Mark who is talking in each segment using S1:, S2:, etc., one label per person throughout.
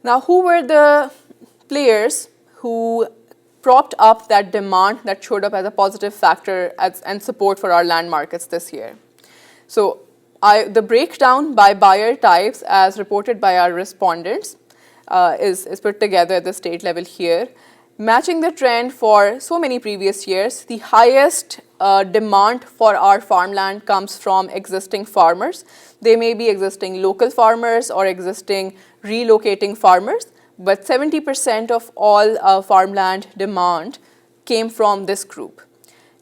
S1: Now, who were the players who propped up that demand that showed up as a positive factor and support for our land markets this year? So the breakdown by buyer types as reported by our respondents is put together at the state level here. Matching the trend for so many previous years, the highest demand for our farmland comes from existing farmers. They may be existing local farmers or existing relocating farmers, but 70% of all farmland demand came from this group.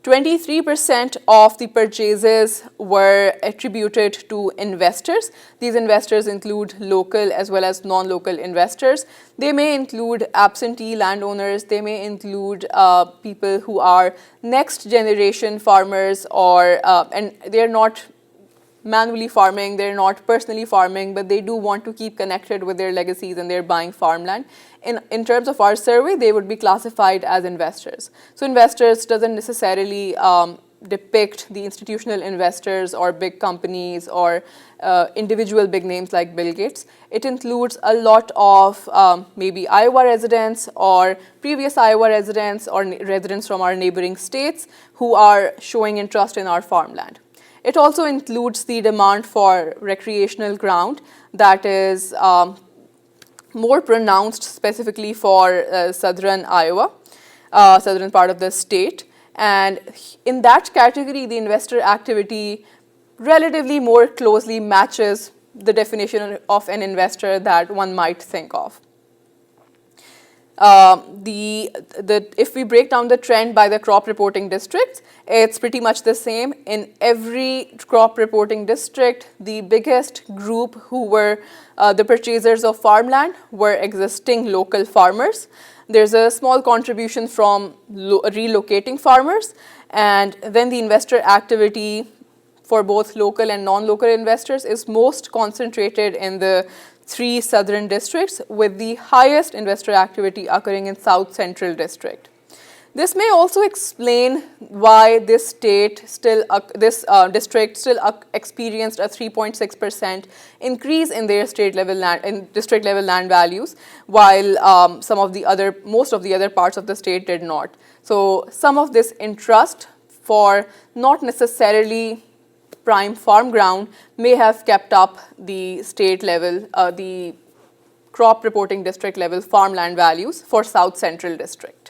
S1: 23% of the purchases were attributed to investors. These investors include local as well as non-local investors. They may include absentee landowners. They may include people who are next generation farmers and they're not manually farming, they're not personally farming, but they do want to keep connected with their legacies and they're buying farmland. In terms of our survey, they would be classified as investors. So investors doesn't necessarily depict the institutional investors or big companies or individual big names like Bill Gates. It includes a lot of maybe Iowa residents or previous Iowa residents or residents from our neighboring states who are showing interest in our farmland. It also includes the demand for recreational ground that is more pronounced specifically for southern Iowa, southern part of the state. And in that category, the investor activity relatively more closely matches the definition of an investor that one might think of. If we break down the trend by the crop reporting districts, it's pretty much the same. In every crop reporting district, the biggest group who were the purchasers of farmland were existing local farmers. There's a small contribution from relocating farmers, and then the investor activity for both local and non-local investors is most concentrated in the 3 southern districts, with the highest investor activity occurring in South Central District. This may also explain why this district still experienced a 3.6% increase in their district level land values, while most of the other parts of the state did not. So some of this interest for not necessarily prime farm ground may have kept up the state level, the crop reporting district level farmland values for South Central District.